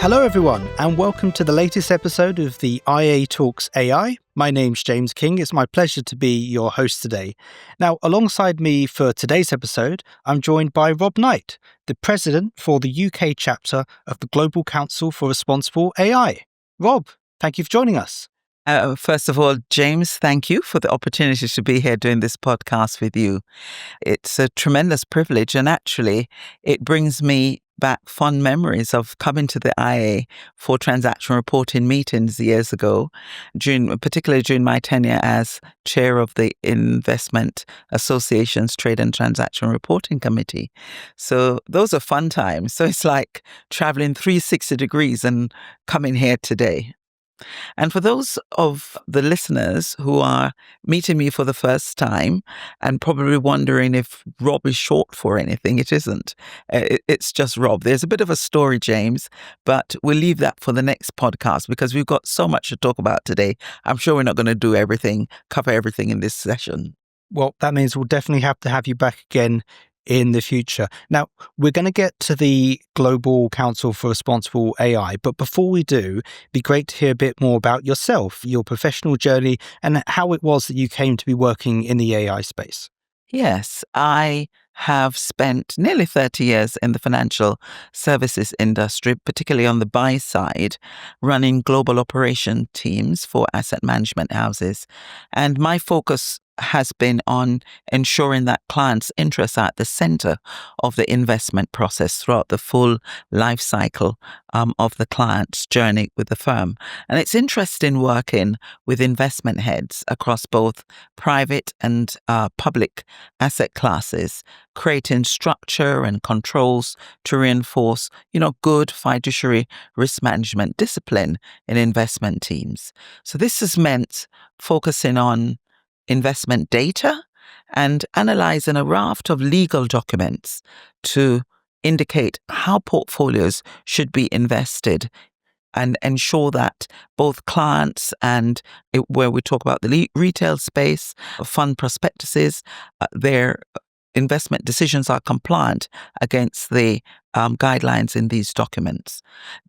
Hello, everyone, and welcome to the latest episode of the IA Talks AI. My name's James King. It's my pleasure to be your host today. Now, alongside me for today's episode, I'm joined by Rob Knight, the president for the UK chapter of the Global Council for Responsible AI. Rob, thank you for joining us. First of all, James, thank you for the opportunity to be here doing this podcast with you. It's a tremendous privilege, and actually, it brings me back fond memories of coming to the IA for transaction reporting meetings years ago, particularly during my tenure as chair of the Investment Association's Trade and Transaction Reporting Committee. So those are fun times. So it's like traveling 360 degrees and coming here today. And for those of the listeners who are meeting me for the first time and probably wondering if Rob is short for anything, it isn't. It's just Rob. There's a bit of a story, James, but we'll leave that for the next podcast because we've got so much to talk about today. I'm sure we're not going to cover everything in this session. Well, that means we'll definitely have to have you back again in the future. Now, we're going to get to the Global Council for Responsible AI, but before we do, it'd be great to hear a bit more about yourself, your professional journey, and how it was that you came to be working in the AI space. Yes, I have spent nearly 30 years in the financial services industry, particularly on the buy side, running global operation teams for asset management houses. And my focus has been on ensuring that clients' interests are at the center of the investment process throughout the full life cycle of the client's journey with the firm. And it's interesting working with investment heads across both private and public asset classes, creating structure and controls to reinforce, good fiduciary risk management discipline in investment teams. So this has meant focusing on investment data and analyzing a raft of legal documents to indicate how portfolios should be invested and ensure that both clients and where we talk about the retail space, fund prospectuses, their investment decisions are compliant against the guidelines in these documents.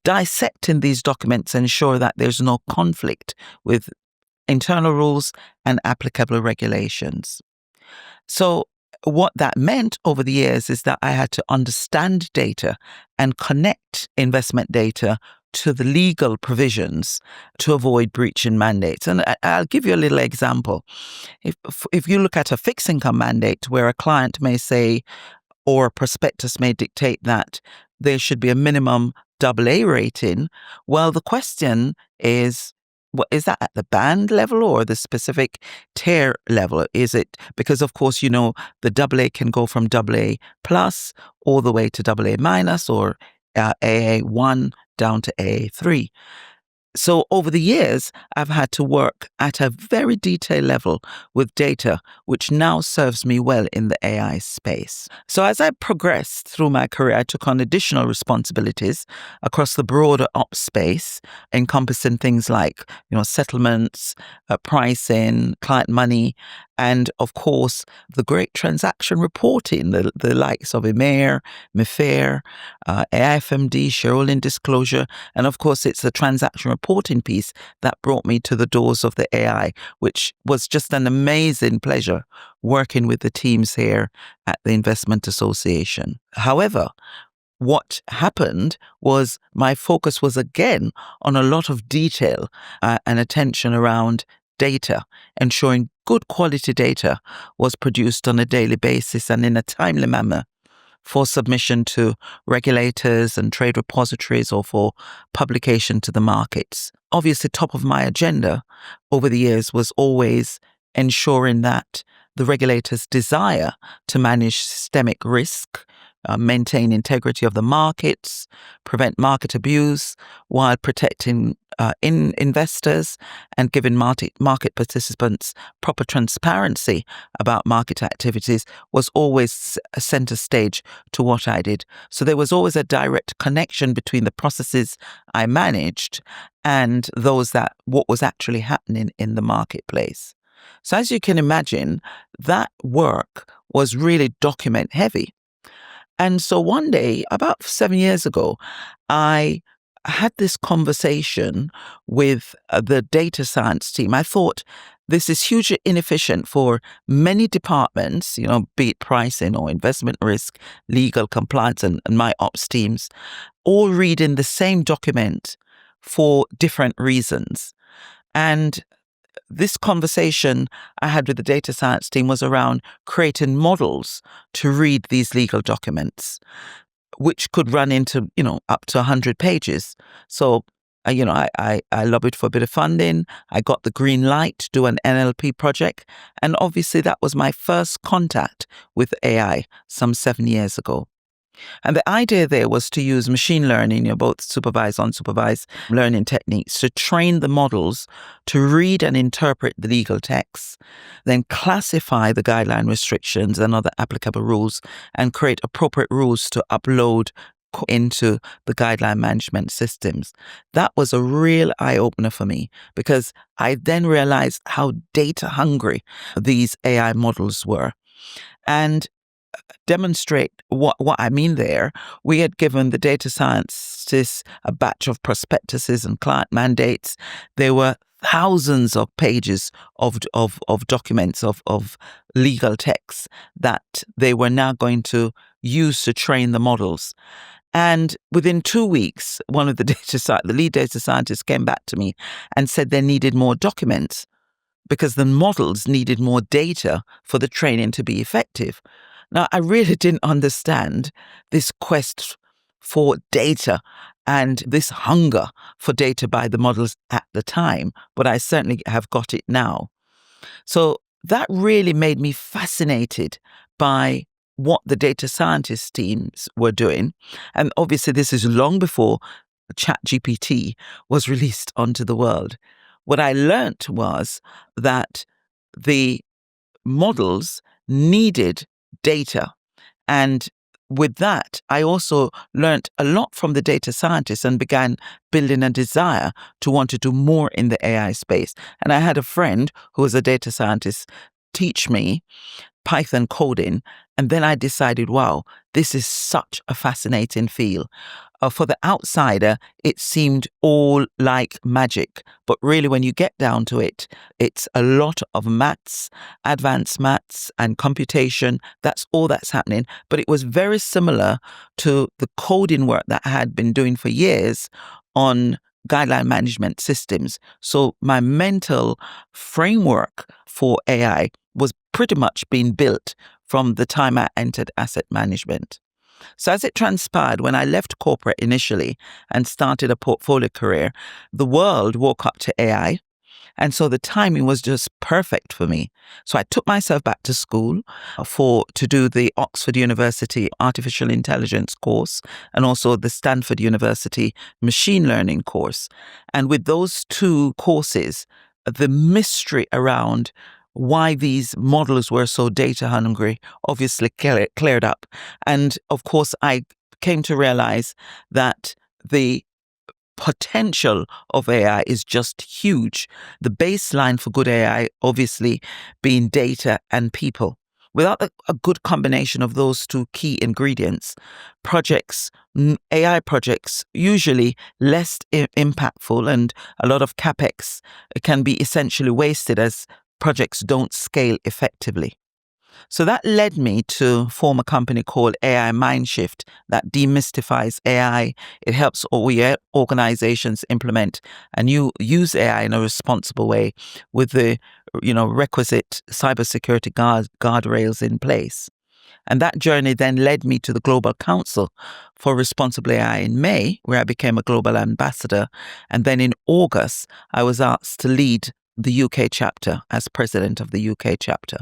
Dissecting these documents ensure that there's no conflict with internal rules and applicable regulations. So what that meant over the years is that I had to understand data and connect investment data to the legal provisions to avoid breaching mandates. And I'll give you a little example. If you look at a fixed income mandate where a client may say, or a prospectus may dictate that there should be a minimum AA rating, well, the question is, is that at the band level or the specific tier level? Is it because, of course, the AA can go from AA plus all the way to AA minus or AA1 down to AA3. So over the years, I've had to work at a very detailed level with data, which now serves me well in the AI space. So as I progressed through my career, I took on additional responsibilities across the broader ops space, encompassing things like, settlements, pricing, client money, and of course, the great transaction reporting, the likes of EMIR, MIFIR, AIFMD, shareholding disclosure, and of course, it's the transaction reporting piece that brought me to the doors of the AI, which was just an amazing pleasure working with the teams here at the Investment Association. However, what happened was my focus was again on a lot of detail and attention around data, ensuring good quality data was produced on a daily basis and in a timely manner for submission to regulators and trade repositories or for publication to the markets. Obviously, top of my agenda over the years was always ensuring that the regulators' desire to manage systemic risk, maintain integrity of the markets, prevent market abuse while protecting investors and giving market participants proper transparency about market activities was always a center stage to what I did. So there was always a direct connection between the processes I managed and what was actually happening in the marketplace. So as you can imagine, that work was really document heavy. And so one day, about 7 years ago, I I had this conversation with the data science team. I thought this is hugely inefficient for many departments, be it pricing or investment risk, legal, compliance, and my ops teams, all reading the same document for different reasons. And this conversation I had with the data science team was around creating models to read these legal documents, which could run into, up to 100 pages. So, I lobbied for a bit of funding. I got the green light to do an NLP project. And obviously that was my first contact with AI some 7 years ago. And the idea there was to use machine learning, both supervised, unsupervised learning techniques to train the models to read and interpret the legal texts, then classify the guideline restrictions and other applicable rules, and create appropriate rules to upload into the guideline management systems. That was a real eye-opener for me, because I then realized how data hungry these AI models were. And demonstrate what I mean there, we had given the data scientists a batch of prospectuses and client mandates. There were thousands of pages of documents, of legal texts that they were now going to use to train the models. And within 2 weeks, one of the lead data scientists came back to me and said they needed more documents because the models needed more data for the training to be effective. Now, I really didn't understand this quest for data and this hunger for data by the models at the time, but I certainly have got it now. So that really made me fascinated by what the data scientist teams were doing. And obviously, this is long before ChatGPT was released onto the world. What I learnt was that the models needed data. And with that, I also learnt a lot from the data scientists and began building a desire to want to do more in the AI space. And I had a friend who was a data scientist teach me Python coding. And then I decided, wow, this is such a fascinating field. For the outsider, it seemed all like magic. But really, when you get down to it, it's a lot of maths, advanced maths and computation. That's all that's happening. But it was very similar to the coding work that I had been doing for years on guideline management systems. So my mental framework for AI was pretty much being built from the time I entered asset management. So as it transpired, when I left corporate initially and started a portfolio career, the world woke up to AI. And so the timing was just perfect for me. So I took myself back to school to do the Oxford University Artificial Intelligence course and also the Stanford University Machine Learning course. And with those two courses, the mystery around why these models were so data hungry obviously cleared up. And of course, I came to realize that the potential of AI is just huge. The baseline for good AI obviously being data and people. Without a good combination of those two key ingredients, AI projects, usually less impactful, and a lot of CapEx can be essentially wasted as projects don't scale effectively. So that led me to form a company called AI Mindshift that demystifies AI. It helps organizations implement and use AI in a responsible way with the requisite cybersecurity guardrails in place. And that journey then led me to the Global Council for Responsible AI in May, where I became a global ambassador. And then in August, I was asked to lead the UK chapter as president of the UK chapter.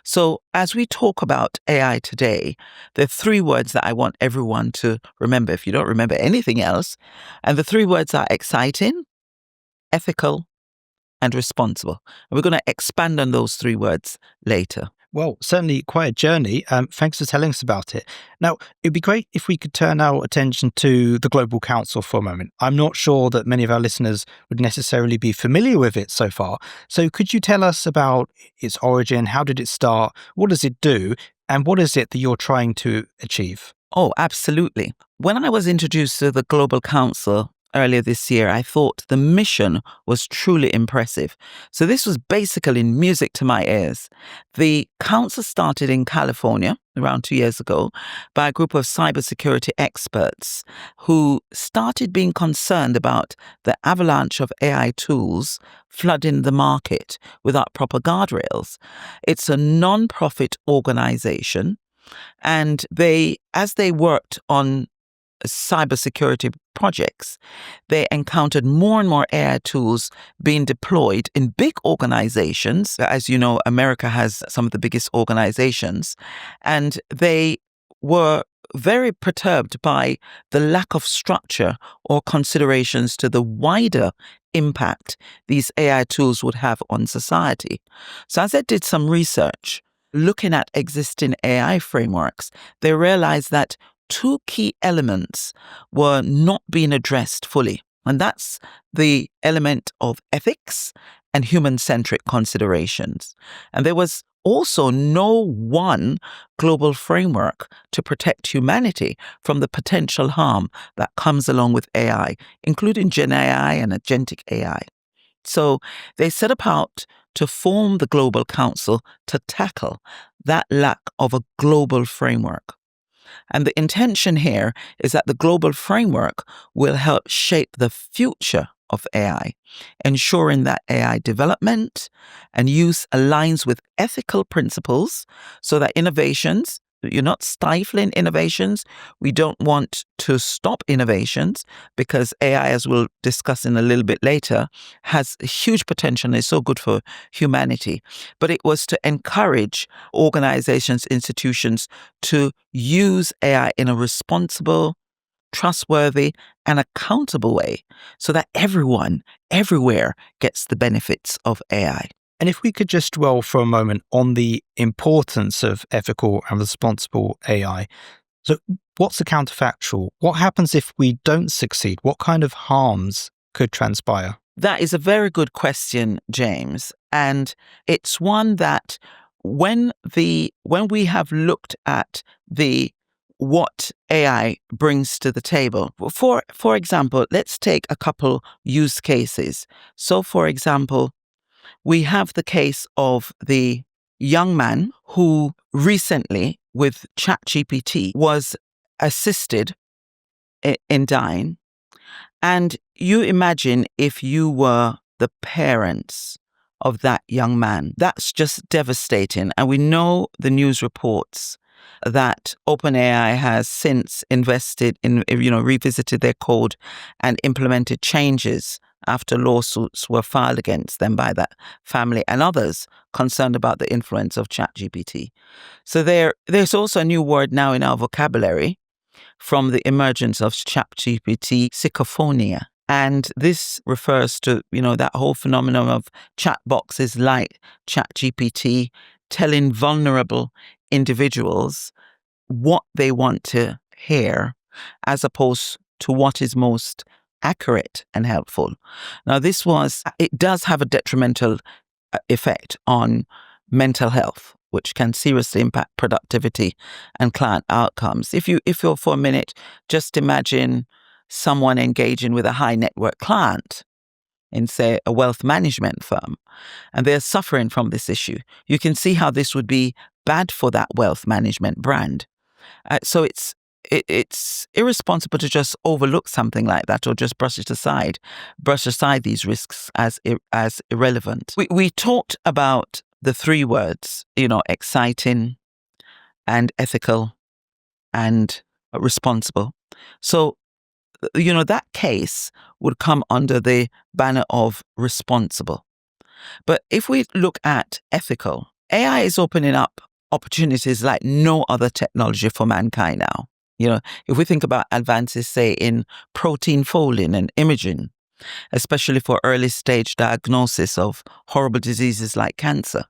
So as we talk about AI today, there are 3 words that I want everyone to remember if you don't remember anything else. And the 3 words are exciting, ethical, and responsible. And we're going to expand on those 3 words later. Well, certainly quite a journey. Thanks for telling us about it. Now, it'd be great if we could turn our attention to the Global Council for a moment. I'm not sure that many of our listeners would necessarily be familiar with it so far. So could you tell us about its origin? How did it start? What does it do? And what is it that you're trying to achieve? Oh, absolutely. When I was introduced to the Global Council earlier this year, I thought the mission was truly impressive. So this was basically music to my ears. The council started in California around 2 years ago by a group of cybersecurity experts who started being concerned about the avalanche of AI tools flooding the market without proper guardrails. It's a non-profit organization, and as they worked on cybersecurity projects, they encountered more and more AI tools being deployed in big organizations. As you know, America has some of the biggest organizations, and they were very perturbed by the lack of structure or considerations to the wider impact these AI tools would have on society. So as I did some research looking at existing AI frameworks, they realized that two key elements were not being addressed fully, and that's the element of ethics and human-centric considerations. And there was also no one global framework to protect humanity from the potential harm that comes along with AI, including Gen AI and agentic AI. So they set about to form the Global Council to tackle that lack of a global framework. And the intention here is that the global framework will help shape the future of AI, ensuring that AI development and use aligns with ethical principles so that you're not stifling innovations. We don't want to stop innovations because AI, as we'll discuss in a little bit later, has huge potential and is so good for humanity. But it was to encourage organizations, institutions to use AI in a responsible, trustworthy, and accountable way so that everyone, everywhere gets the benefits of AI. And if we could just dwell for a moment on the importance of ethical and responsible AI. So what's the counterfactual? What happens if we don't succeed? What kind of harms could transpire? That is a very good question, James. And it's one that when we have looked at what AI brings to the table. For example, let's take a couple use cases. So, for example, we have the case of the young man who recently, with ChatGPT, was assisted in dying. And you imagine if you were the parents of that young man. That's just devastating. And we know the news reports that OpenAI has since invested in, revisited their code and implemented changes after lawsuits were filed against them by that family and others concerned about the influence of ChatGPT. So there's also a new word now in our vocabulary from the emergence of ChatGPT, sycophonia. And this refers to, that whole phenomenon of chat boxes like ChatGPT telling vulnerable individuals what they want to hear as opposed to what is most accurate and helpful. Now, it does have a detrimental effect on mental health, which can seriously impact productivity and client outcomes. If you're for a minute, just imagine someone engaging with a high net worth client in, say, a wealth management firm, and they're suffering from this issue. You can see how this would be bad for that wealth management brand. So it's irresponsible to just overlook something like that or just brush aside these risks as irrelevant. We talked about the three words, exciting and ethical and responsible. So, that case would come under the banner of responsible. But if we look at ethical, AI is opening up opportunities like no other technology for mankind now. If we think about advances, say, in protein folding and imaging, especially for early stage diagnosis of horrible diseases like cancer,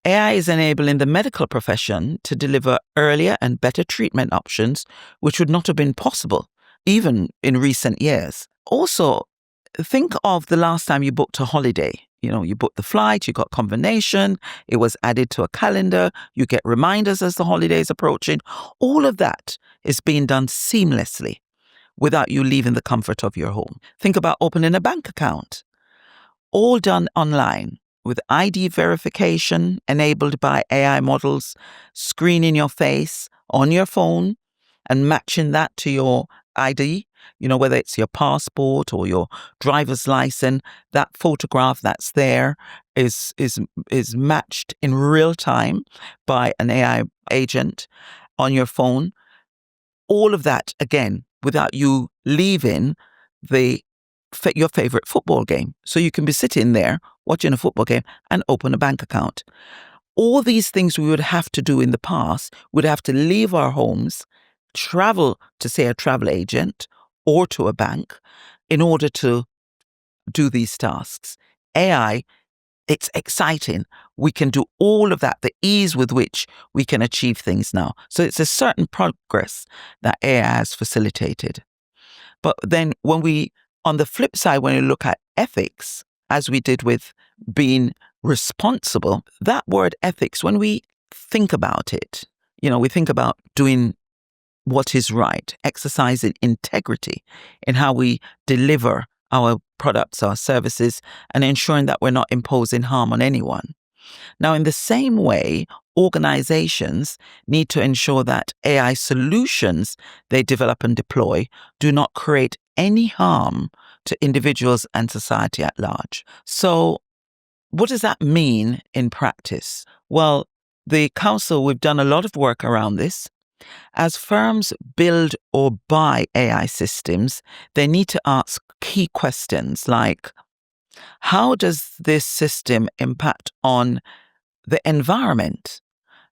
AI is enabling the medical profession to deliver earlier and better treatment options, which would not have been possible even in recent years. Also, think of the last time you booked a holiday. You booked the flight, you got confirmation, it was added to a calendar, you get reminders as the holiday is approaching. All of that is being done seamlessly without you leaving the comfort of your home. Think about opening a bank account, all done online with ID verification enabled by AI models, screening your face on your phone and matching that to your ID, whether it's your passport or your driver's license, that photograph that's there is matched in real time by an AI agent on your phone. All of that, again, without you leaving your favorite football game. So you can be sitting there watching a football game and open a bank account. All these things we would have to do in the past, would have to leave our homes, travel to, say, a travel agent or to a bank in order to do these tasks. AI, it's exciting. We can do all of that, the ease with which we can achieve things now. So it's a certain progress that AI has facilitated. But then on the flip side, when you look at ethics, as we did with being responsible, that word ethics, when we think about it, we think about doing what is right, exercising integrity in how we deliver our products, our services, and ensuring that we're not imposing harm on anyone. Now, in the same way, organizations need to ensure that AI solutions they develop and deploy do not create any harm to individuals and society at large. So what does that mean in practice? Well, the council, we've done a lot of work around this. As firms build or buy AI systems, they need to ask key questions like, how does this system impact on the environment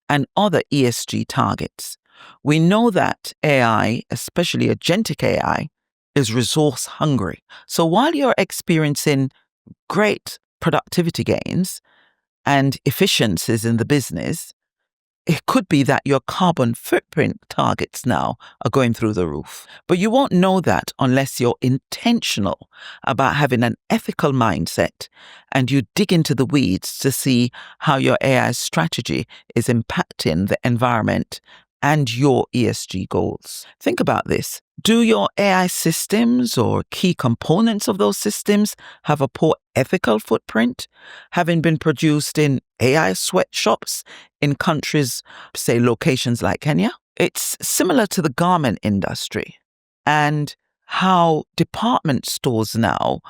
and other ESG targets? We know that AI, especially agentic AI, is resource hungry. So while you're experiencing great productivity gains and efficiencies in the business, it could be that your carbon footprint targets now are going through the roof. But you won't know that unless you're intentional about having an ethical mindset and you dig into the weeds to see how your AI strategy is impacting the environment and your ESG goals. Think about this. Do your AI systems or key components of those systems have a poor ethical footprint, having been produced in AI sweatshops in countries, say locations like Kenya? It's similar to the garment industry and how department stores now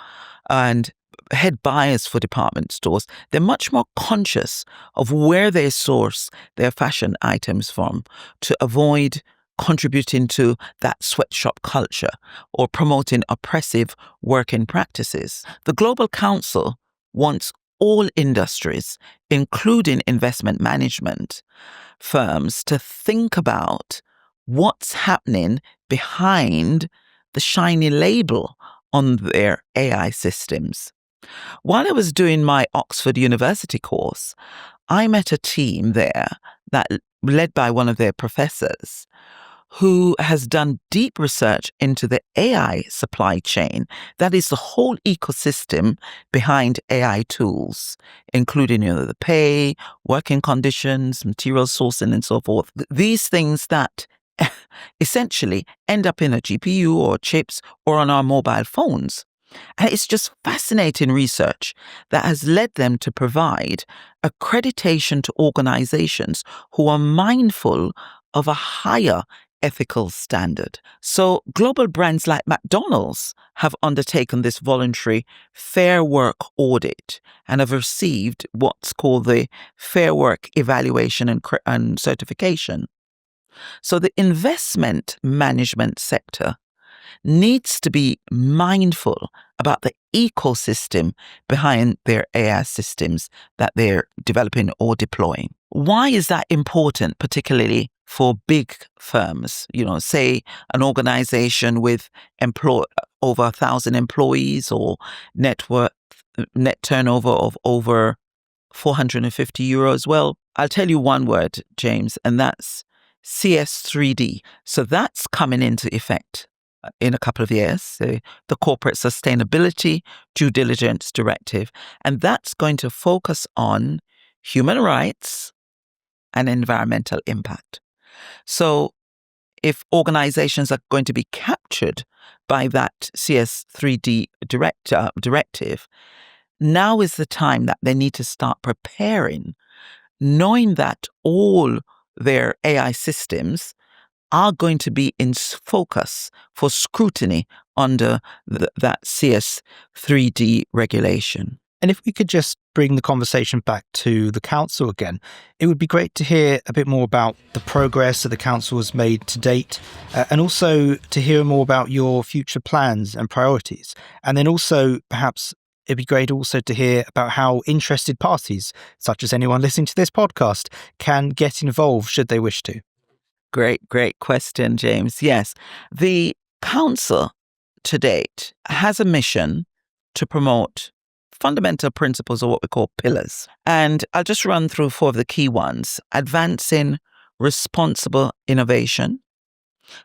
and head buyers for department stores, they're much more conscious of where they source their fashion items from to avoid contributing to that sweatshop culture or promoting oppressive working practices. The Global Council wants all industries, including investment management firms, to think about what's happening behind the shiny label on their AI systems. While I was doing my Oxford University course, I met a team there that led by one of their professors who has done deep research into the AI supply chain. That is the whole ecosystem behind AI tools, including the pay, working conditions, material sourcing, and so forth. These things that essentially end up in a GPU or chips or on our mobile phones. And it's just fascinating research that has led them to provide accreditation to organizations who are mindful of a higher ethical standard. So global brands like McDonald's have undertaken this voluntary Fair Work audit and have received what's called the Fair Work evaluation and certification. So the investment management sector needs to be mindful about the ecosystem behind their AI systems that they're developing or deploying. Why is that important, particularly for big firms? Say an organization with over 1,000 employees or net turnover of over 450 euros. Well, I'll tell you one word, James, and that's CS3D. So that's coming into effect in a couple of years, the Corporate Sustainability Due Diligence Directive. And that's going to focus on human rights and environmental impact. So if organizations are going to be captured by that CS3D directive, now is the time that they need to start preparing, knowing that all their AI systems are going to be in focus for scrutiny under that CS3D regulation. And if we could just bring the conversation back to the council again, it would be great to hear a bit more about the progress that the council has made to date, and also to hear more about your future plans and priorities. And then also, perhaps, it'd be great also to hear about how interested parties, such as anyone listening to this podcast, can get involved should they wish to. Great question, James. Yes, the council to date has a mission to promote fundamental principles, or what we call pillars. And I'll just run through 4 of the key ones. Advancing responsible innovation,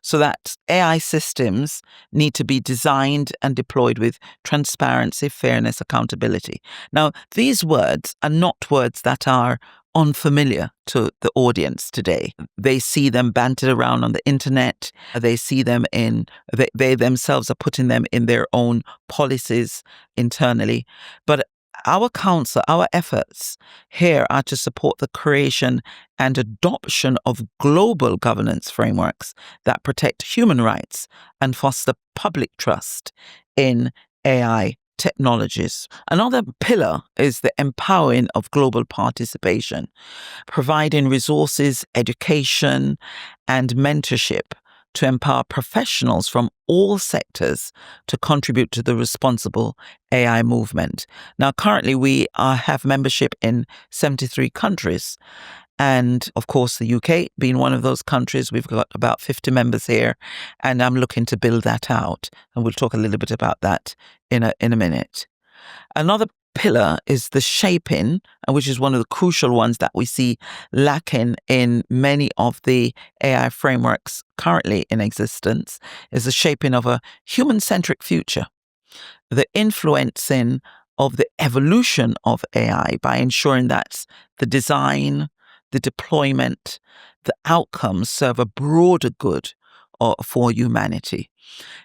so that AI systems need to be designed and deployed with transparency, fairness, accountability. Now, these words are not words that are unfamiliar to the audience today. They see them bantered around on the internet. They see them they themselves are putting them in their own policies internally. But our council, our efforts here are to support the creation and adoption of global governance frameworks that protect human rights and foster public trust in AI technologies. Another pillar is the empowering of global participation, providing resources, education, and mentorship to empower professionals from all sectors to contribute to the responsible AI movement. Now, currently, we have membership in 73 countries. And of course, the UK being one of those countries, we've got about 50 members here, and I'm looking to build that out. And we'll talk a little bit about that in a minute. Another pillar is the shaping, which is one of the crucial ones that we see lacking in many of the AI frameworks currently in existence, is the shaping of a human-centric future. The influencing of the evolution of AI by ensuring that the design, the deployment, the outcomes serve a broader good for humanity,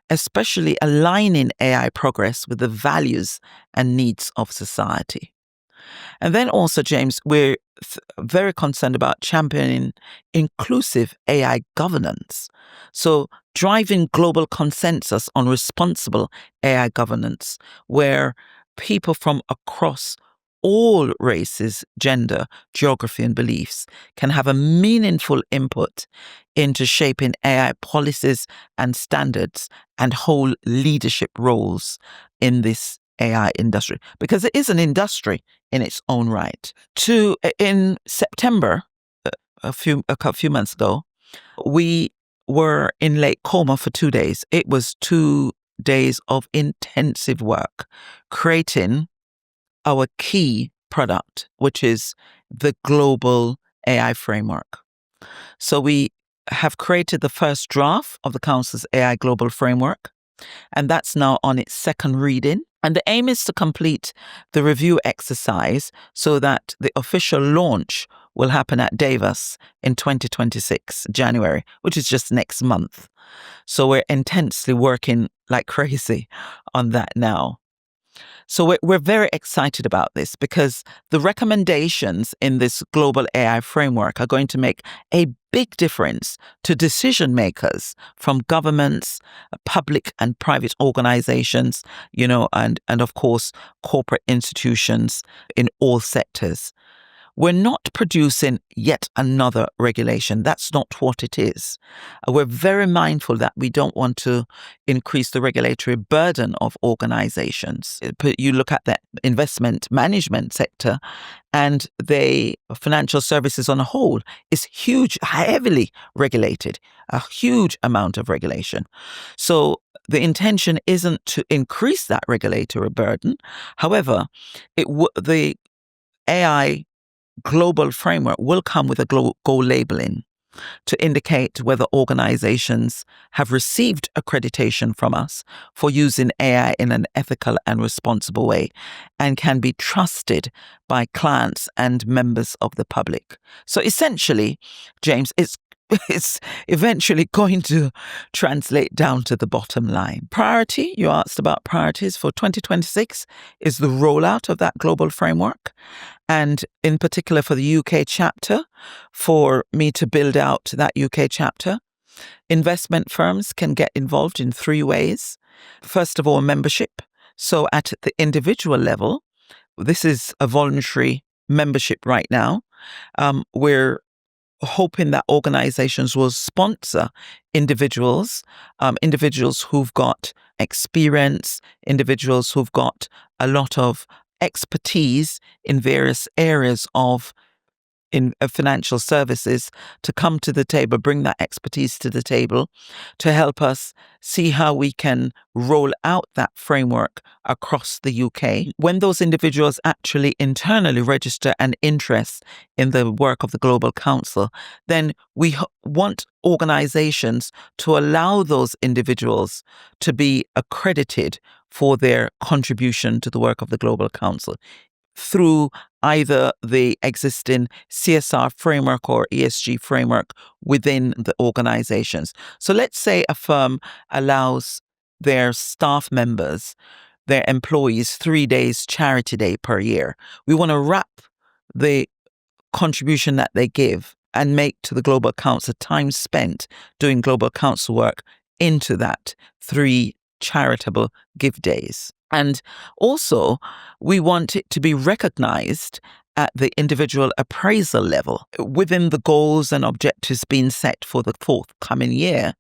especially aligning AI progress with the values and needs of society. And then also, James, we're very concerned about championing inclusive AI governance. So driving global consensus on responsible AI governance, where people from across all races, gender, geography, and beliefs can have a meaningful input into shaping AI policies and standards and hold leadership roles in this AI industry, because it is an industry in its own right. In September, a few months ago, we were in Lake Como for 2 days. It was 2 days of intensive work creating our key product, which is the global AI framework. So we have created the first draft of the Council's AI Global Framework, and that's now on its second reading. And the aim is to complete the review exercise so that the official launch will happen at Davos in 2026, January, which is just next month. So we're intensely working like crazy on that now. So we're very excited about this, because the recommendations in this global AI framework are going to make a big difference to decision makers from governments, public and private organizations, and of course, corporate institutions in all sectors. We're not producing yet another regulation. That's not what it is. We're very mindful that we don't want to increase the regulatory burden of organizations. You look at the investment management sector, and the financial services on a whole is huge, heavily regulated, a huge amount of regulation. So the intention isn't to increase that regulatory burden. However, the AI global framework will come with a goal labeling to indicate whether organizations have received accreditation from us for using AI in an ethical and responsible way and can be trusted by clients and members of the public. So essentially, James, it's it's eventually going to translate down to the bottom line. Priority, you asked about priorities for 2026, is the rollout of that global framework. And in particular for the UK chapter, for me to build out that UK chapter, investment firms can get involved in 3 ways. First of all, membership. So at the individual level, this is a voluntary membership right now. We're hoping that organizations will sponsor individuals, individuals who've got experience, individuals who've got a lot of expertise in various areas of financial services, to come to the table, bring that expertise to the table to help us see how we can roll out that framework across the UK. When those individuals actually internally register an interest in the work of the Global Council, then we want organizations to allow those individuals to be accredited for their contribution to the work of the Global Council through either the existing CSR framework or ESG framework within the organizations. So let's say a firm allows their staff members, their employees, 3 days charity day per year. We want to wrap the contribution that they give and make to the Global Council, time spent doing Global Council work, into that 3 charitable give days. And also, we want it to be recognized at the individual appraisal level within the goals and objectives being set for the forthcoming year,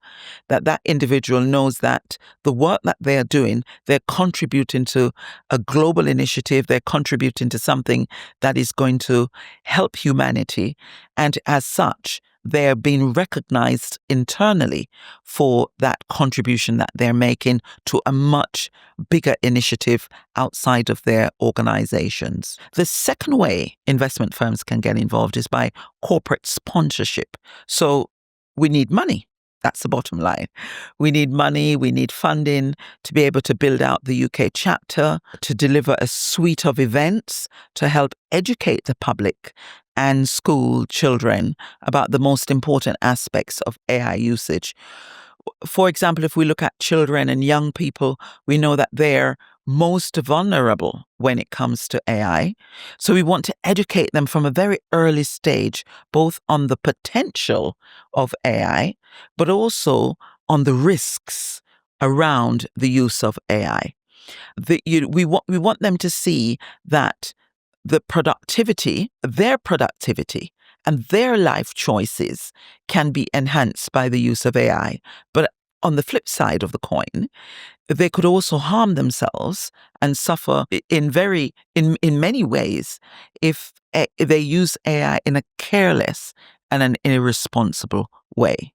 that individual knows that the work that they're doing, they're contributing to a global initiative, they're contributing to something that is going to help humanity. And as such, they're being recognized internally for that contribution that they're making to a much bigger initiative outside of their organizations. The second way investment firms can get involved is by corporate sponsorship. So we need money. That's the bottom line. We need money, we need funding to be able to build out the UK chapter, to deliver a suite of events to help educate the public and school children about the most important aspects of AI usage. For example, if we look at children and young people, we know that they're most vulnerable when it comes to AI. So we want to educate them from a very early stage, both on the potential of AI, but also on the risks around the use of AI. We want them to see that their productivity, and their life choices can be enhanced by the use of AI. But on the flip side of the coin, they could also harm themselves and suffer in many ways if they use AI in a careless and an irresponsible way.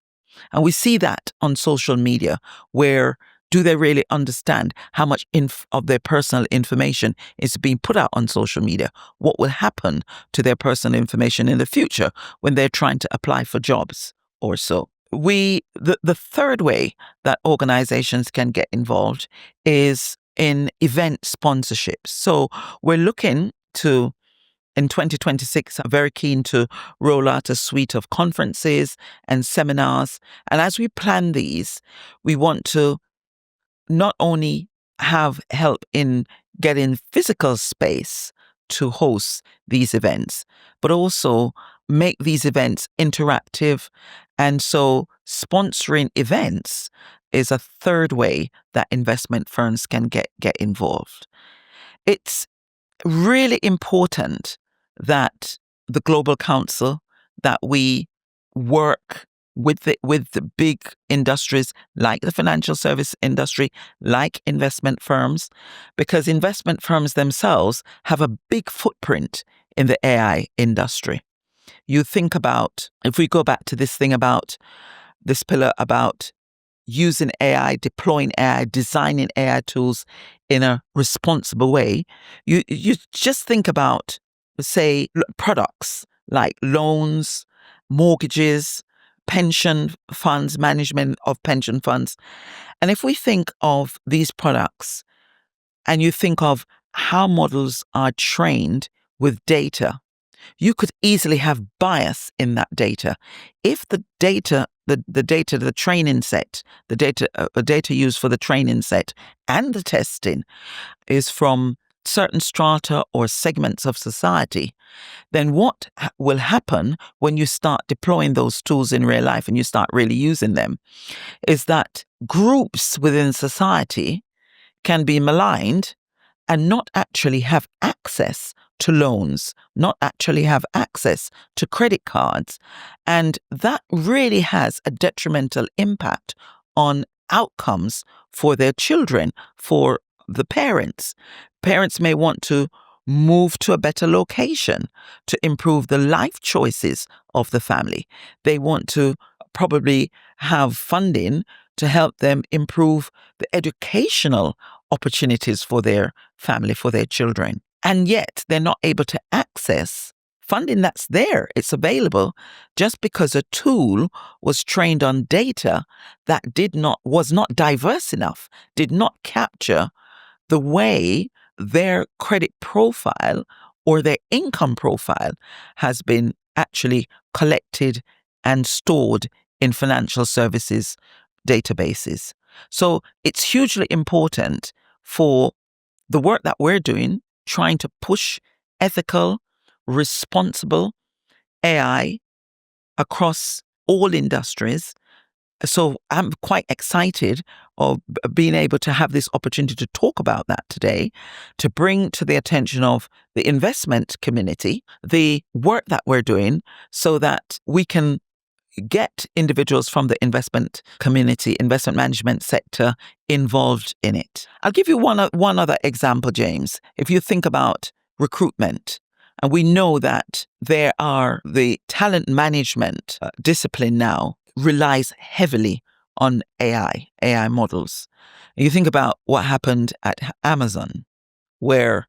And we see that on social media, where do they really understand how much of their personal information is being put out on social media? What will happen to their personal information in the future when they're trying to apply for jobs or so? The third way that organizations can get involved is in event sponsorships. So we're looking to, in 2026, I'm very keen to roll out a suite of conferences and seminars. And as we plan these, we want to not only have help in getting physical space to host these events, but also make these events interactive. And so sponsoring events is a third way that investment firms can get involved. It's really important that the Global Council, that we work with the big industries like the financial service industry, like investment firms, because investment firms themselves have a big footprint in the AI industry. You think about, if we go back to this pillar about using AI, deploying AI, designing AI tools in a responsible way, you just think about, say, products like loans, mortgages, pension funds, management of pension funds. And if we think of these products and you think of how models are trained with data, you could easily have bias in that data. If the data, the training set, the data used for the training set and the testing is from certain strata or segments of society, then what will happen when you start deploying those tools in real life and you start really using them is that groups within society can be maligned and not actually have access to loans, not actually have access to credit cards. And that really has a detrimental impact on outcomes for their children, for the parents. Parents may want to move to a better location to improve the life choices of the family. They want to probably have funding to help them improve the educational opportunities for their family, for their children. And yet they're not able to access funding that's there. It's available just because a tool was trained on data that was not diverse enough, did not capture the way their credit profile or their income profile has been actually collected and stored in financial services databases. So it's hugely important for the work that we're doing, trying to push ethical, responsible AI across all industries. So I'm quite excited of being able to have this opportunity to talk about that today, to bring to the attention of the investment community the work that we're doing so that we can get individuals from the investment community, investment management sector involved in it. I'll give you one other example, James. If you think about recruitment, and we know that the talent management discipline now relies heavily on AI models. You think about what happened at Amazon, where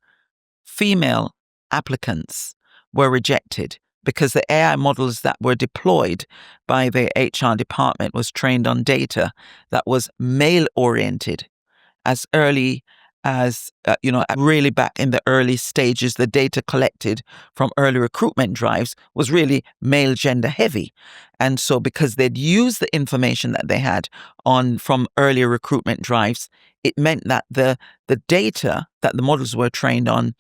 female applicants were rejected because the AI models that were deployed by the HR department was trained on data that was male-oriented. As early as, really back in the early stages, the data collected from early recruitment drives was really male gender heavy. And so because they'd used the information that they had from earlier recruitment drives, it meant that the data that the models were trained on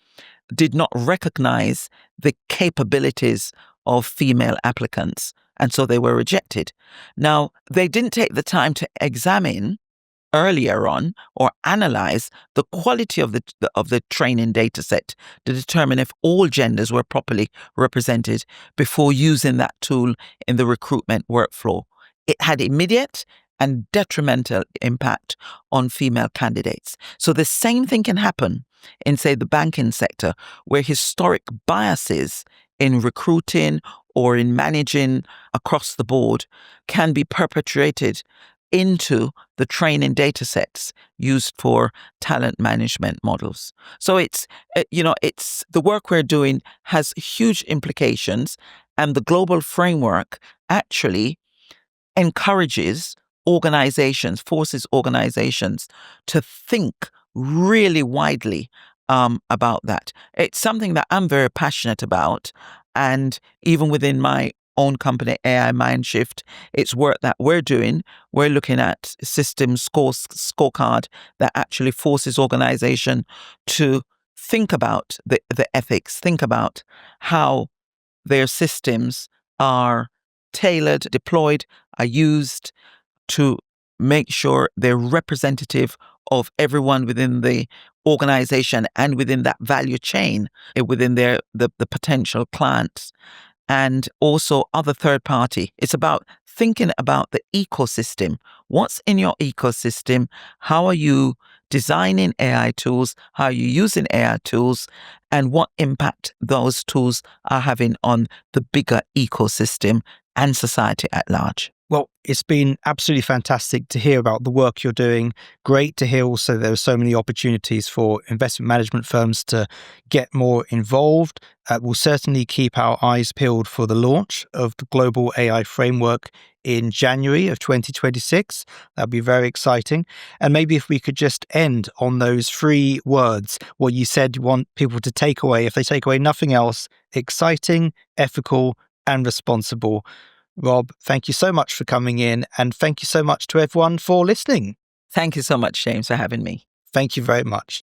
did not recognize the capabilities of female applicants. And so they were rejected. Now, they didn't take the time to examine earlier on or analyze the quality of the training data set to determine if all genders were properly represented before using that tool in the recruitment workflow. It had immediate and detrimental impact on female candidates. So the same thing can happen in, say, the banking sector, where historic biases in recruiting or in managing across the board can be perpetrated into the training data sets used for talent management models. So it's the work we're doing has huge implications, and the global framework actually forces organizations to think really widely about that. It's something that I'm very passionate about. And even within my own company, AI Mindshift, it's work that we're doing. We're looking at system scorecard that actually forces organization to think about the ethics, think about how their systems are tailored, deployed, are used to make sure they're representative of everyone within the organization and within that value chain, within the potential clients, and also other third party. It's about thinking about the ecosystem. What's in your ecosystem? How are you designing AI tools? How are you using AI tools? And what impact those tools are having on the bigger ecosystem and society at large? Well, it's been absolutely fantastic to hear about the work you're doing. Great to hear also there are so many opportunities for investment management firms to get more involved. We'll certainly keep our eyes peeled for the launch of the Global AI Framework in January of 2026. That'd be very exciting. And maybe if we could just end on those 3 words, what you said you want people to take away, if they take away nothing else: exciting, ethical, and responsible. Rob, thank you so much for coming in, and thank you so much to everyone for listening. Thank you so much, James, for having me. Thank you very much.